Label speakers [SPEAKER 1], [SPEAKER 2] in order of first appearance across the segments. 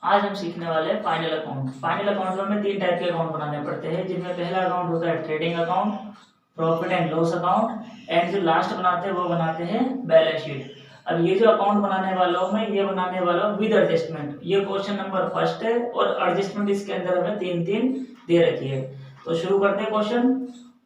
[SPEAKER 1] आज हम सीखने वाले हैं फाइनल अकाउंट। फाइनल अकाउंट में हमें तीन टाइप के अकाउंट बनाने पड़ते हैं, जिनमें पहला अकाउंट होता है trading account, profit and loss account, and जो लास्ट बनाते हैं वो बनाते हैं बैलेंस शीट। अब ये जो अकाउंट बनाने वाला हूँ मैं, ये बनाने वाला हूँ विद एडजस्टमेंट। ये क्वेश्चन नंबर फर्स्ट है और एडजस्टमेंट इसके अंदर हमें तीन तीन दे रखी है। तो शुरू करते हैं क्वेश्चन।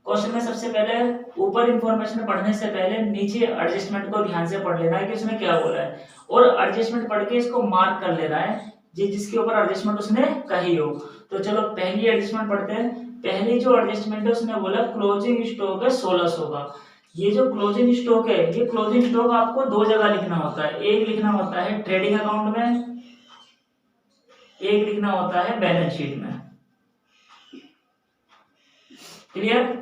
[SPEAKER 1] क्वेश्चन में सबसे पहले ऊपर इंफॉर्मेशन पढ़ने से पहले नीचे एडजस्टमेंट को ध्यान से पढ़ लेना है कि उसने क्या बोला है, और एडजस्टमेंट पढ़ के इसको मार्क कर लेना है जिसके ऊपर एडजस्टमेंट उसने कही हो। तो चलो पहली एडजस्टमेंट पढ़ते हैं। पहली जो एडजस्टमेंट है उसने बोला क्लोजिंग स्टॉक है 1600 का। ये जो क्लोजिंग स्टॉक है, ये क्लोजिंग स्टॉक आपको दो जगह लिखना होता है। एक लिखना होता है ट्रेडिंग अकाउंट में, एक लिखना होता है बैलेंस शीट में। क्लियर।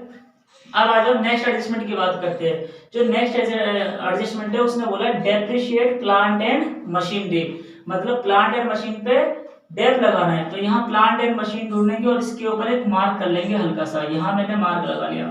[SPEAKER 1] अब आ जाओ नेक्स्ट एडजस्टमेंट की बात करते हैं। जो नेक्स्ट एडजस्टमेंट है उसने बोला डेप्रिशिएट प्लांट एंड मशीनरी, मतलब प्लांट एंड मशीन पे डेप लगाना है। तो यहाँ प्लांट एंड मशीन ढूंढेंगे और इसके ऊपर एक मार्क कर लेंगे हल्का सा। यहाँ मैंने मार्क लगा लिया,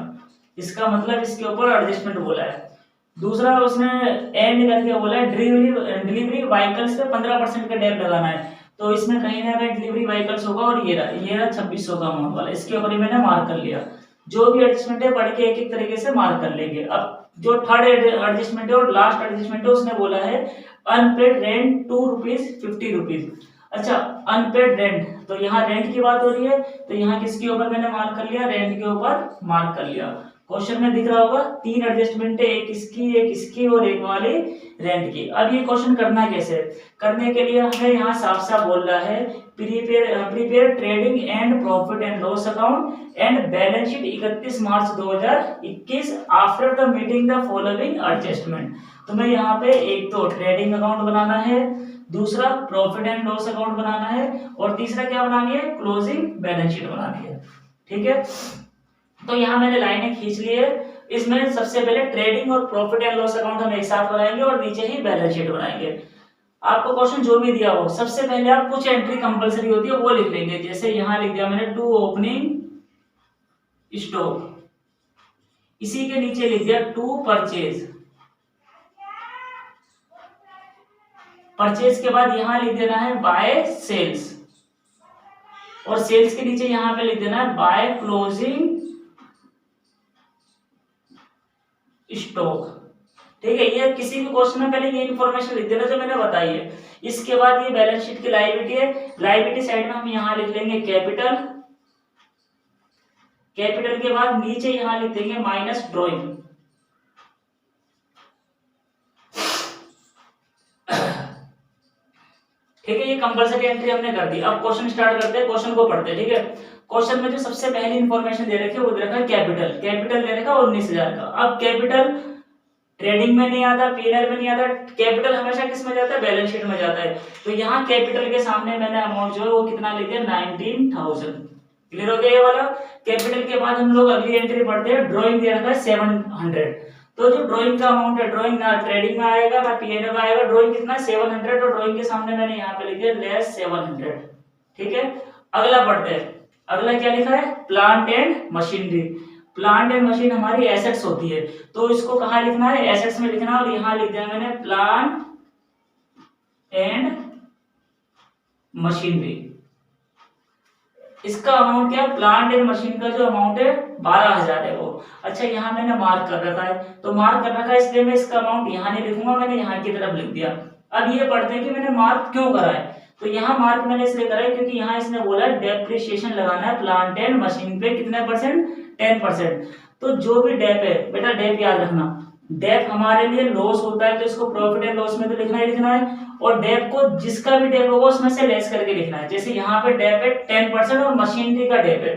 [SPEAKER 1] इसका मतलब इसके ऊपर एडजस्टमेंट बोला है। दूसरा उसने एंड करके बोला है डिलीवरी व्हीकल्स पे 15% का डेप लगाना है। तो इसमें कहीं ना कहीं डिलीवरी व्हीकल्स होगा और ये रहा 2600 का अमाउंट वाला, इसके ऊपर ही मैंने मार्क कर लिया। जो भी एडजस्टमेंट है पढ़ के एक एक तरीके से मार्क कर लेंगे। अब जो थर्ड एडजस्टमेंट है और लास्ट एडजस्टमेंट है उसने बोला है अनपेड रेंट ₹2.50। अच्छा, अनपेड रेंट, तो यहाँ रेंट की बात हो रही है, तो यहाँ किसके ऊपर मैंने मार्क कर लिया, रेंट के ऊपर मार्क कर लिया। क्वेश्चन में दिख रहा होगा तीन एडजस्टमेंट है, एक इसकी और एक वाली रेंट की। अब ये क्वेश्चन करना कैसे, करने के लिए हमें यहाँ साफ साफ बोल रहा है prepare trading and profit and loss account and balance sheet 31 March 2021 after the meeting the following adjustment. तो मैं यहाँ पे एक तो ट्रेडिंग अकाउंट बनाना है, दूसरा प्रॉफिट एंड लॉस अकाउंट बनाना है, और तीसरा क्या बनानी है, क्लोजिंग बैलेंस शीट बनानी है। ठीक है, तो यहाँ मैंने लाइनें खींच ली है। इसमें सबसे पहले ट्रेडिंग और प्रॉफिट एंड लॉस अकाउंट हम एक साथ बनाएंगे और नीचे ही बैलेंस शीट बनाएंगे। आपको क्वेश्चन जो भी दिया हो सबसे पहले आप कुछ एंट्री कंपलसरी होती है वो लिख लेंगे। जैसे यहाँ लिख दिया मैंने टू ओपनिंग स्टॉक, इसी के नीचे लिख दिया टू परचेज। परचेज के बाद यहाँ लिख देना है बाय सेल्स, और सेल्स के नीचे यहाँ पे लिख देना है बाय क्लोजिंग स्टॉक। ठीक है, ये किसी भी क्वेश्चन में पहले ये इन्फॉर्मेशन लिख देना जो मैंने बताई है। इसके बाद ये बैलेंस शीट की लायबिलिटी है, लायबिलिटी साइड में हम यहाँ लिख लेंगे कैपिटल, कैपिटल के बाद नीचे यहाँ लिख देंगे माइनस ड्रॉइंग। ठीक है, ये कंपलसरी एंट्री हमने कर दी। अब क्वेश्चन स्टार्ट करते हैं, क्वेश्चन को पढ़ते हैं। ठीक है, क्वेश्चन में जो सबसे पहली इंफॉर्मेशन दे रखी है वो दे रखा है कैपिटल। कैपिटल दे रखा है 19,000 का। अब कैपिटल ट्रेडिंग में नहीं आता, पीएनएल में नहीं आता, कैपिटल हमेशा किस में जाता है, बैलेंस शीट में जाता है। तो यहाँ कैपिटल के सामने मैंने अमाउंट जो है वो कितना लिख दिया, 19,000। क्लियर हो गया ये वाला। कैपिटल के बाद हम लोग अगली एंट्री पढ़ते हैं। ड्रॉइंग दे रखा है 700। तो जो ड्रॉइंग का अमाउंट है, ड्रॉइंग ना ट्रेडिंग में आएगा ना पीएनएल में आएगा। ड्रॉइंग कितना, 700, और ड्रॉइंग के सामने मैंने यहाँ पे लिख दिया लेस 700। ठीक है, अगला पढ़ते हैं। अगला क्या लिखा है, plant and machinery. Plant and machine हमारी एसेट्स होती है, तो इसको कहाँ लिखना है, एसेट्स में लिखना है, और यहाँ लिख दिया मैंने प्लांट एंड मशीनरी। इसका अमाउंट क्या है, प्लांट एंड मशीन का जो अमाउंट है 12,000 है वो। अच्छा, यहाँ मैंने मार्क कर रखा है, तो मार्क कर रखा है इसलिए मैं इसका अमाउंट यहाँ नहीं लिखूंगा, मैंने यहाँ की तरफ लिख दिया। अब ये पढ़ते हैं कि मैंने मार्क क्यों करा है। तो यहाँ मार्क मैंने इसलिए करा है क्योंकि यहाँ इसने बोला डेप्रिसिएशन लगाना है प्लांट एंड मशीन पे कितने परसेंट, 10%। तो जो भी डेप है बेटा, डेप याद रखना, डेप हमारे लिए लॉस होता है तो इसको प्रॉफिट एंड लॉस में तो लिखना ही लिखना है, और डेप को जिसका भी डेप होगा उसमें से लेस करके लिखना है। जैसे यहाँ पे डेप है 10% और मशीनरी का डेप है,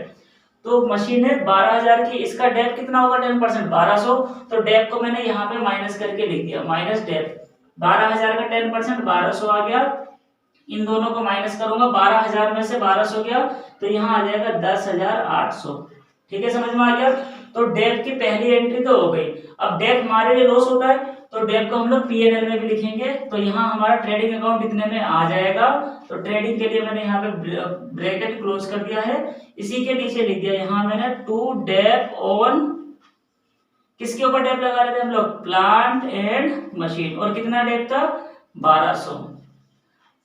[SPEAKER 1] तो मशीन है 12,000 की, इसका डेप कितना होगा 10%, 1200। तो डेप को मैंने यहाँ पे माइनस करके लिख दिया, माइनस डेप। 12,000 का 10% 1200 आ गया। इन दोनों को माइनस करूंगा, 12,000 में से 1200 गया तो यहाँ आ जाएगा 10,800। ठीक है, समझ में आ गया। तो डेप की पहली एंट्री तो हो गई। अब डेप हमारे लिए लॉस होता है तो डेप को हम लोग पीएनएल में भी लिखेंगे। तो यहाँ हमारा ट्रेडिंग अकाउंट कितने में आ जाएगा, तो ट्रेडिंग के लिए मैंने यहाँ पे ब्रैकेट क्लोज कर दिया है। इसी के नीचे लिख दिया यहाँ मैंने टू डेप ऑन, किसके ऊपर डेप लगा रहे थे हम लोग, प्लांट एंड मशीन, और कितना डेप था 1200।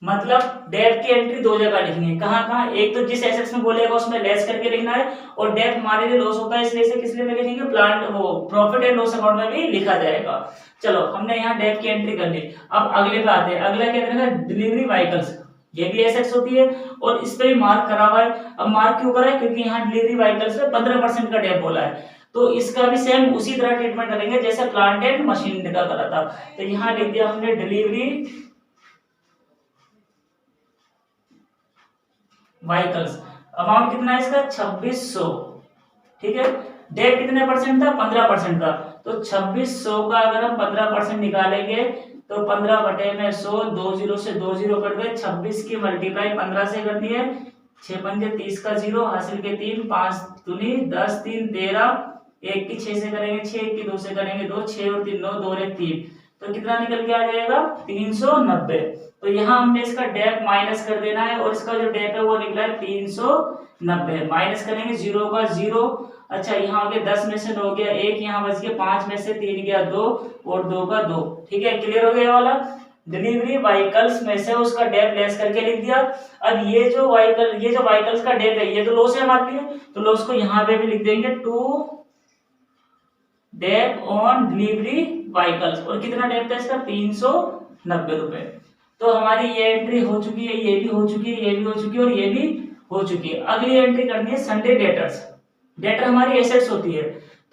[SPEAKER 1] मतलब डेप की एंट्री दो जगह लिखनी है। कहाँ कहाँ, एक तो जिस एसेट्स में बोलेगा उसमें लेस करके लिखना है, और डेप हमारे लिए लॉस होता है इसलिए इसे किस लिए में लिखेंगे, प्लांट वो प्रॉफिट एंड लॉस अकाउंट में भी लिखा जाएगा। चलो हमने यहाँ डेप की एंट्री कर ली। अब अगले पे आते हैं। अगला क्या करेगा, डिलीवरी व्हीकल्स, ये भी एसेट्स होती है और इस पे भी मार्क करा हुआ है। अब मार्क क्यों करा है, क्योंकि यहाँ डिलीवरी व्हीकल्स पे 15% का डेप बोला है, तो इसका भी सेम उसी तरह ट्रीटमेंट करेंगे जैसे प्लांट एंड मशीनरी का करा था। तो यहाँ लिख दिया हमने डिलीवरी व्हीकल्स, अमाउंट कितना है इसका 2600, ठीक है। डेट कितने परसेंट था, 15% था, तो 2600 का अगर हम 15% निकालेंगे तो 15 बटे में 100, 2 जीरो से 2 जीरो कट गए, 26 की मल्टीप्लाई 15 से कर दिए, 6 पंजे 30 का 0 हासिल के 3, 5 दूनी 10, 3 13, 1 की 6 से करेंगे 6, 1 की 2 से करेंगे 2, 6 और 3 9, 2 और 1 3, तो कितना निकल के आ जाएगा 390। तो यहाँ हमने इसका डेप माइनस कर देना है और इसका जो डेप है वो निकला है 390, माइनस करेंगे 0 का 0। अच्छा यहाँ हो गया 10 में से 9 गया 1, यहाँ बच गया 5 में से 3 गया 2 और 2 का 2, ठीक है। क्लियर हो गया वाला। डिलीवरी व्हीकल्स में से उसका डेप लेस करके लिख दिया। अब ये जो व्हीकल्स का डेप है ये तो लॉस है हमारे लिए, तो लॉस को यहाँ पे भी लिख देंगे to dep on delivery vehicles, और कितना डेप था इसका 390 रुपए। तो हमारी ये एंट्री हो चुकी है, ये भी हो चुकी है, ये भी हो चुकी है और ये भी हो चुकी है। अगली एंट्री करनी है संडे डेटर्स। डेटर हमारी एसेट्स होती है,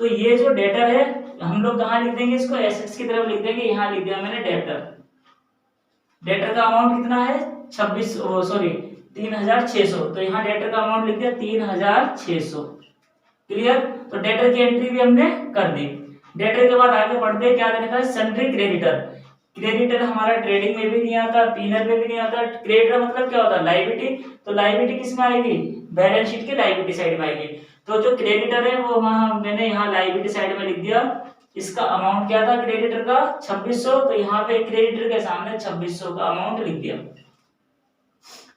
[SPEAKER 1] तो ये जो डेटर है हम लोग कहाँ लिख देंगे, इसको एसेट्स की तरफ लिख देंगे। यहाँ लिख दिया मैंने डेटर। डेटर का अमाउंट कितना है 3600, तो यहाँ डेटर का अमाउंट लिख दिया 3600। क्लियर। तो डेटर की एंट्री भी हमने कर दी। डेटर के बाद आगे बढ़ते हैं, क्या देखा है सन्ड्री क्रेडिटर। क्रेडिटर हमारा ट्रेडिंग में भी नहीं आता, पीनल में भी नहीं आता। क्रेडिटर मतलब क्या होता है, लायबिलिटी। तो लायबिलिटी किस में आएगी, बैलेंस शीट की लायबिलिटी साइड में आएगी। तो जो क्रेडिटर है वो वहां मैंने यहाँ लायबिलिटी साइड में लिख दिया। इसका अमाउंट क्या था क्रेडिटर का 2600, तो यहाँ पे क्रेडिटर के सामने 2600 का अमाउंट लिख दिया।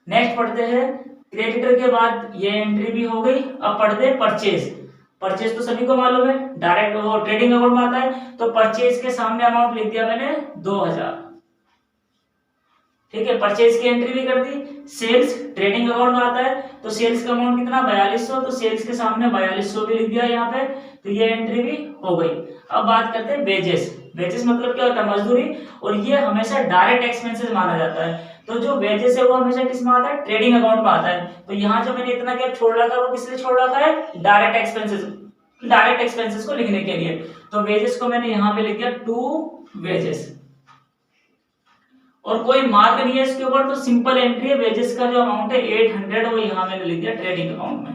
[SPEAKER 1] नेक्स्ट पढ़ते हैं, क्रेडिटर के बाद ये एंट्री भी हो गई। अब पढ़ते हैं परचेज। परचेज तो सभी को मालूम है, डायरेक्ट वो ट्रेडिंग अकाउंट में आता है। तो परचेज के सामने अमाउंट लिख दिया मैंने 2000, ठीक है। परचेज की एंट्री भी कर दी। सेल्स ट्रेडिंग अकाउंट में आता है, तो सेल्स का अमाउंट कितना 4200, तो सेल्स के सामने 4200 भी लिख दिया यहाँ पे, तो ये एंट्री भी हो गई। अब बात करते हैं वेजेस। वेजेस मतलब क्या होता है, मजदूरी, और ये हमेशा डायरेक्ट एक्सपेंसेस माना जाता है। तो जो वेजेस है वो हमेशा किस में आता है, ट्रेडिंग अकाउंट में आता है। तो यहाँ जो मैंने इतना गैप छोड़ रखा है वो किस लिए छोड़ रखा है, डायरेक्ट एक्सपेंसेस को लिखने के लिए। तो वेजेस को मैंने यहाँ पे लिख दिया टू वेजेस, और कोई मार्क नहीं है इसके ऊपर, तो सिंपल एंट्री है। वेजेस का जो अमाउंट है 800, वो यहाँ मैंने लिख दिया ट्रेडिंग अकाउंट में,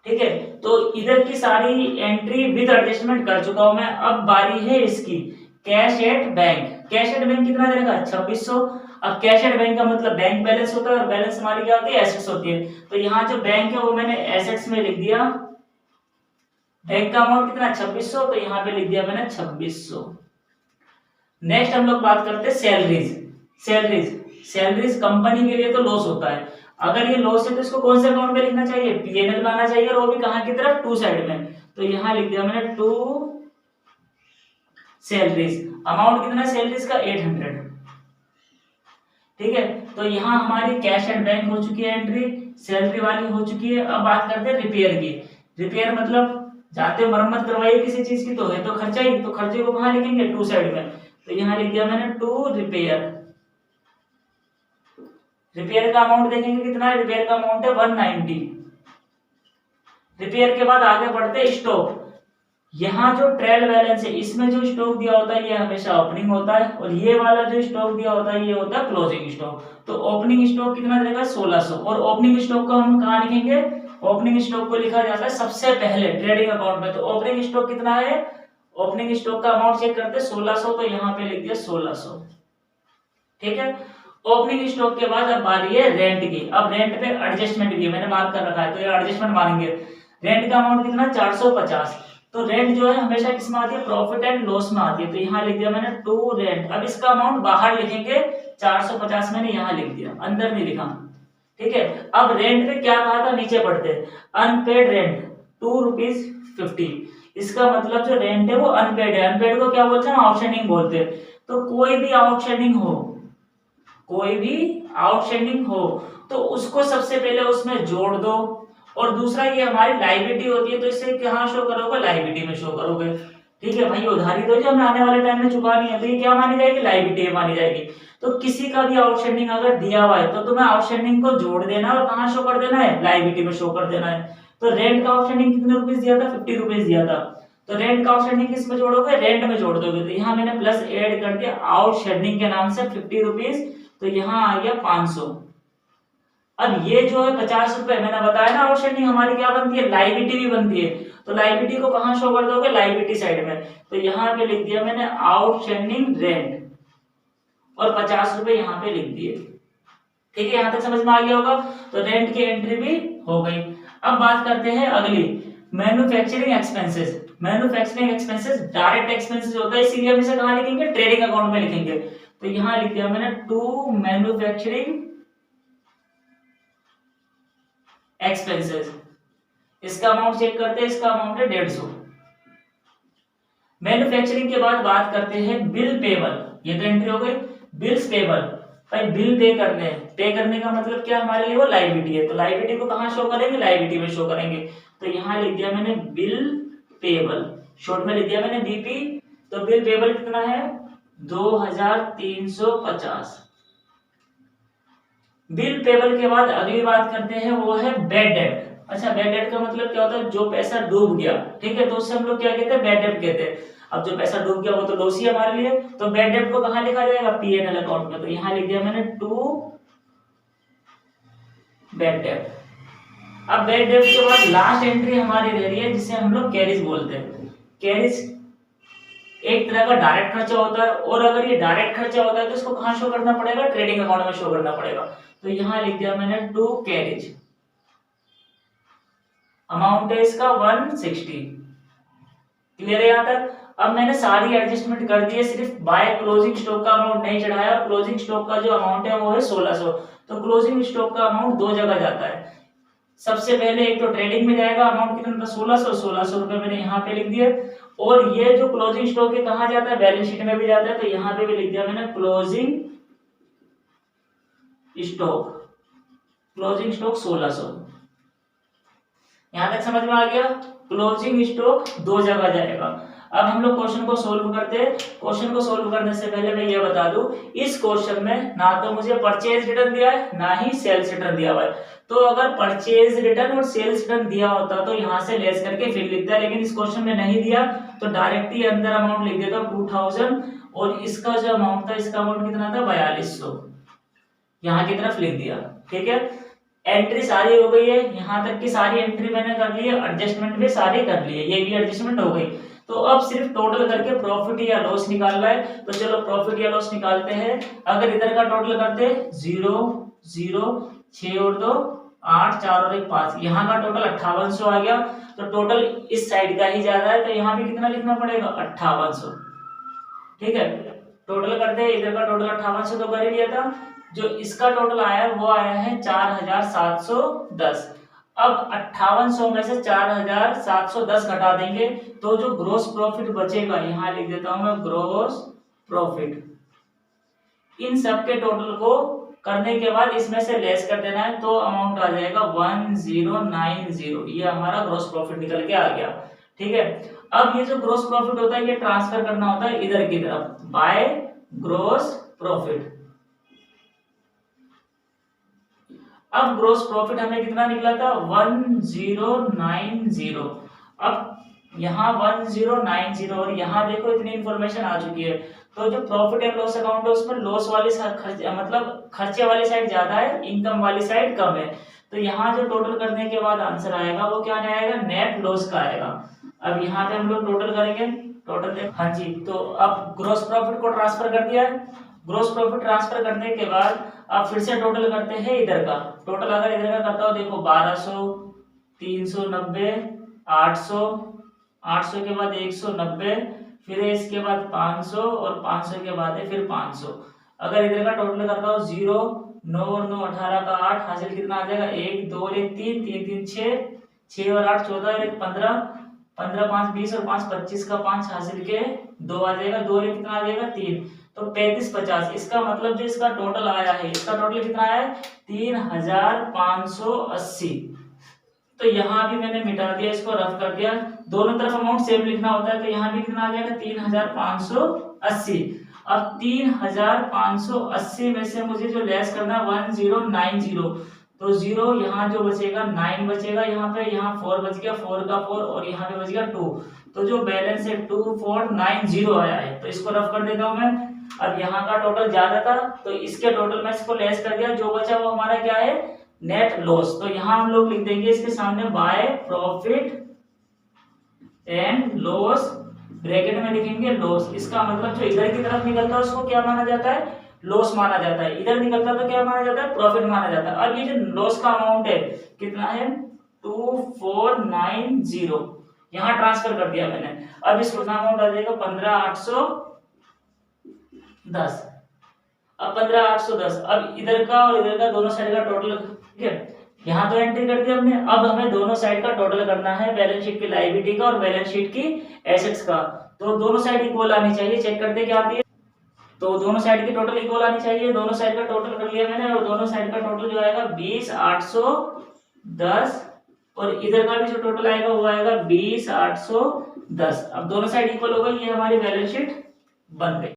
[SPEAKER 1] ठीक है। तो इधर की सारी एंट्री विद एडजस्टमेंट कर चुका हूं मैं। अब बारी है इसकी cash at bank. Cash at bank कितना देगा 2600। अब कैश एट बैंक का मतलब बैंक बैलेंस होता है, और बैलेंस हमारी क्या होती है, एसेट्स होती है। तो यहाँ जो बैंक है वो मैंने एसेट्स में लिख दिया। बैंक का अमाउंट कितना 2600, तो यहाँ पे लिख दिया मैंने 2600। नेक्स्ट हम लोग बात करते हैं सैलरीज। सैलरीज कंपनी के लिए तो लॉस होता है। अगर ये लॉस है तो इसको कौन से अकाउंट में लिखना चाहिए, पीएनएल में आना चाहिए, और वो भी कहाँ की तरफ, टू साइड में। तो यहाँ लिख दिया मैंने टू सैलरीज। अमाउंट कितना है सैलरीज का 800, ठीक है। तो यहाँ हमारी कैश एंड बैंक हो चुकी है एंट्री, सैलरी वाली हो चुकी है। अब बात करते हैं रिपेयर की। रिपेयर मतलब जाते हो मरम्मत करवाइए किसी चीज की, तो है तो खर्चा ही, तो खर्चे को कहाँ लिखेंगे, टू साइड में। तो यहाँ लिख दिया मैंने टू रिपेयर। रिपेयर का अमाउंट देखेंगे कितना है, रिपेयर का अमाउंट है 190। रिपेयर के बाद आगे बढ़ते हैं स्टॉक। यहाँ जो ट्रेल बैलेंस है इसमें जो स्टॉक दिया होता है ये हमेशा ओपनिंग होता है, और ये वाला जो स्टॉक दिया होता है ये होता है क्लोजिंग स्टॉक। तो ओपनिंग स्टॉक कितना देगा 1600, और ओपनिंग स्टॉक को हम कहाँ लिखेंगे, ओपनिंग स्टॉक को लिखा जाता है सबसे पहले ट्रेडिंग अकाउंट में। तो ओपनिंग स्टॉक कितना है, ओपनिंग स्टॉक का अमाउंट चेक करते हैं 1600, तो यहाँ पे लिख दिया 1600, ठीक है। ओपनिंग स्टॉक के बाद अब बारी है रेंट की। अब रेंट पे एडजस्टमेंट की मैंने मार्क कर रखा है, तो ये एडजस्टमेंट मानेंगे। रेंट का अमाउंट कितना 450। तो रेंट जो है हमेशा किस में आती है, प्रॉफिट एंड लॉस में आती है। तो यहाँ लिख दिया मैंने टू रेंट। अब इसका अमाउंट बाहर लिखेंगे, 450 मैंने यहाँ लिख दिया, अंदर नहीं लिखा, ठीक है। अब रेंट पे क्या कहा था, नीचे पढ़ते हैं। Unpaid rent ₹2.50। इसका मतलब जो रेंट है वो अनपेड है। अनपेड को क्या बोलते हैं, आउटस्टैंडिंग बोलते हैं। तो कोई भी आउटस्टैंडिंग हो, कोई भी आउटस्टैंडिंग हो तो उसको सबसे पहले उसमें जोड़ दो, और दूसरा ये हमारी लायबिलिटी होती है तो इसे कहाँ शो करोगे, लायबिलिटी में शो करोगे। ठीक है भाई, उधारी तो जो हमें आने वाले टाइम में चुकानी है तो ये क्या मानी जाएगी, लायबिलिटी मानी जाएगी। तो किसी का भी आउटस्टैंडिंग अगर दिया हुआ है तो तुम्हें आउटस्टैंडिंग को जोड़ देना है और कहाँ शो कर देना है, लायबिलिटी में शो कर देना है। तो रेंट का आउटस्टैंडिंग कितने रुपीस दिया था, 50 रुपीस दिया था, तो रेंट का आउटस्टैंडिंग किस में जोड़ोगे, रेंट में जोड़ दोगे। तो यहाँ मैंने प्लस ऐड कर दिया आउटस्टैंडिंग के नाम से 50 रुपीस, तो यहाँ आ गया 500। अब ये जो है 50 रुपए मैंने बताया ना, आउटस्टैंडिंग हमारी क्या बनती है, लायबिलिटी भी बनती है। तो लायबिलिटी को कहाँ शो कर दोगे, लायबिलिटी साइड में। तो यहाँ पे लिख दिया मैंने आउटस्टैंडिंग रेंट और 50 रुपए यहाँ पे लिख दिए। ठीक है, यहाँ तक समझ में आ गया होगा। तो रेंट की एंट्री भी हो गई। अब बात करते हैं अगली, manufacturing expenses. Manufacturing expenses direct expenses होता है, इसीलिए हम इसे कहाँ लिखेंगे, ट्रेडिंग अकाउंट में लिखेंगे। तो यहाँ लिख दिया मैंने टू मैन्युफैक्चरिंग एक्सपेंसेस। इसका अमाउंट चेक करते हैं, इसका अमाउंट है 150। मैन्युफैक्चरिंग के बाद बात करते हैं बिल पेबल। ये तो एंट्री हो गई। बिल्स पेबल, भाई बिल पे करने हैं, पे करने का मतलब क्या, हमारे लिए वो लायबिलिटी है। तो लायबिलिटी को कहाँ शो करेंगे, लायबिलिटी में शो करेंगे। तो यहाँ लिख दिया मैंने बिल पेबल, शॉर्ट में लिख दिया मैंने बीपी। तो बिल पेबल कितना है, 2350। बिल पेबल के बाद अगली बात करते हैं वो है बैड डेट। अच्छा, बैड डेट का मतलब क्या होता है, जो पैसा डूब गया, ठीक है, तो उससे हम लोग क्या कहते हैं, बैड डेट कहते हैं। अब जो पैसा डूब गया वो तो लॉस ही हमारे लिए। तो बैड डेट को कहाँ लिखा जाएगा, पीएनएल अकाउंट में। तो यहाँ लिख दिया मैंने टू बैड डेट। अब बैड डेट के बाद लास्ट एंट्री हमारी रह रही है जिसे हम लोग कैरिज बोलते हैं। कैरिज एक तरह का डायरेक्ट खर्चा होता है, और अगर ये डायरेक्ट खर्चा होता है तो इसको कहाँ शो करना पड़ेगा, ट्रेडिंग अकाउंट में शो करना पड़ेगा। तो यहाँ लिख दिया मैंने टू कैरिज, अमाउंट है इसका 160। क्लियर है यहाँ तक। अब मैंने सारी एडजस्टमेंट कर दी है, सिर्फ बाय क्लोजिंग स्टॉक का अमाउंट नहीं चढ़ाया, और क्लोजिंग स्टॉक का जो अमाउंट है वो है 1600। तो क्लोजिंग स्टॉक का अमाउंट दो जगह जाता है। सबसे पहले एक तो ट्रेडिंग में जाएगा, अमाउंट कितना था, 1600 रुपए मैंने यहाँ पे लिख दिया। और ये जो क्लोजिंग स्टॉक है कहाँ जाता है, बैलेंस शीट में भी जाता है। तो यहाँ पे भी लिख दिया मैंने क्लोजिंग स्टॉक, क्लोजिंग स्टॉक 1600। यहां तक समझ में आ गया। क्लोजिंग स्टॉक दो जगह जाएगा। अब हम लोग क्वेश्चन को सोल्व करते हैं। क्वेश्चन को सोल्व करने से पहले मैं ये बता दूं, इस क्वेश्चन में ना तो मुझे परचेज रिटर्न दिया है ना ही सेल्स रिटर्न दिया हुआ है। तो अगर परचेज रिटर्न और सेल्स रिटर्न दिया होता तो यहाँ से लेस करके फिर लिखता, लेकिन इस क्वेश्चन में नहीं दिया तो डायरेक्ट ही अंदर अमाउंट लिख देता 2000, और इसका जो अमाउंट था, इसका अमाउंट कितना था 4200, यहाँ की तरफ लिख दिया। ठीक है, एंट्री सारी हो गई है, यहाँ तक की सारी एंट्री मैंने कर ली है, एडजस्टमेंट भी सारी कर ली है, ये भी एडजस्टमेंट हो गई। तो अब सिर्फ टोटल करके प्रॉफिट या लॉस निकालना है। तो चलो प्रॉफिट या लॉस निकालते हैं। अगर इधर का टोटल करते 0 0 6 और 2 8 4 और 1 5, यहाँ का टोटल 5800 आ गया। तो टोटल इस साइड का ही ज्यादा है, तो यहाँ भी कितना लिखना पड़ेगा 5800। ठीक है, टोटल करते हैं, इधर का टोटल 5800 तो कर ही लिया था। जो इसका टोटल आया वो आया है 4710। अब 5800 में से 4710 घटा देंगे तो जो ग्रोस प्रॉफिट बचेगा, यहाँ लिख देता हूं मैं ग्रोस प्रॉफिट। इन सब के टोटल को करने के बाद इसमें से लेस कर देना है, तो अमाउंट आ जाएगा 1090। ये हमारा ग्रोस प्रॉफिट निकल के आ गया। ठीक है, अब ये जो ग्रोस प्रॉफिट होता है ये ट्रांसफर करना होता है इधर की तरफ, बाय ग्रोस प्रॉफिट। अब ग्रोस प्रॉफिट हमें कितना निकला था 1090। अब यहाँ 1090 और यहाँ देखो इतनी इंफॉर्मेशन आ चुकी है। तो जो प्रॉफिट एंड लॉस अकाउंट है उसमें लॉस वाली मतलब खर्चे वाली साइड ज्यादा है, इनकम वाली साइड कम है। तो यहाँ जो टोटल करने के बाद आंसर आएगा वो क्या आएगा, नेट लॉस का आएगा। अब यहाँ पे हम लोग टोटल करेंगे, टोटल हाँ जी। तो अब ग्रोस प्रॉफिट को ट्रांसफर कर दिया है। ग्रोस प्रॉफिट ट्रांसफर करने के बाद अब फिर से टोटल करते हैं इधर का। टोटल अगर इधर का करता हो, देखो 1200 390 800 800 के बाद 190, फिर इसके बाद 500 और 500 के बाद है फिर 500। अगर इधर का टोटल करता हो 0 9 और 9 18 का 8 हासिल कितना आ जाएगा 1 2 और 1 3 3 3 6 6 और 8 14 और 1 15 15 5 20 और 5 25 का 5 हासिल के 2 आ जाएगा, 2 और 1 कितना आ जाएगा 3। तो 3550, इसका मतलब जो इसका टोटल आया है, इसका टोटल कितना आया है 3580। तो यहाँ भी मैंने मिटा दिया, इसको रफ कर दिया, दोनों तरफ अमाउंट सेम लिखना होता है, तो यहाँ भी कितना आ जाएगा 3580। अब 3580 में से मुझे जो लेस करना है 1090, तो 0 यहाँ जो बचेगा 9 बचेगा यहाँ पे, यहाँ 4 बच गया, 4 का 4, और यहाँ पे बच गया 2। तो जो बैलेंस है 2490 आया है, तो इसको रफ कर देता हूँ मैं। अब यहाँ का टोटल ज्यादा था तो इसके टोटल में इसको लेस कर दिया, जो बचा वो हमारा क्या है नेट लॉस। तो यहाँ हम लोग लिख देंगे इसके सामने by profit and loss, bracket में लिखेंगे लॉस। इसका मतलब जो इधर की तरफ निकलता है उसको क्या माना जाता है लॉस माना जाता है, इधर निकलता है तो क्या माना जाता है प्रॉफिट माना जाता है। अब ये जो लॉस का अमाउंट है कितना है 2490, यहाँ ट्रांसफर कर दिया मैंने। अब इसको अमाउंट आ जाएगा 15810। अब 15810, अब इधर का और इधर का दोनों साइड का टोटल, ठीक है, यहाँ तो एंट्री कर दिया हमने। अब हमें दोनों साइड का टोटल करना है, बैलेंस शीट की लायबिलिटी का और बैलेंस शीट की एसेट्स का। तो दोनों साइड इक्वल आनी चाहिए, चेक करते क्या आती है। तो दोनों साइड की टोटल इक्वल आनी चाहिए, दोनों साइड का टोटल कर लिया मैंने, और दोनों साइड का टोटल जो आएगा 20810, और इधर का भी जो टोटल आएगा वो आएगा 20810। अब दोनों साइड इक्वल हो गई, ये हमारी बैलेंस शीट बन गई।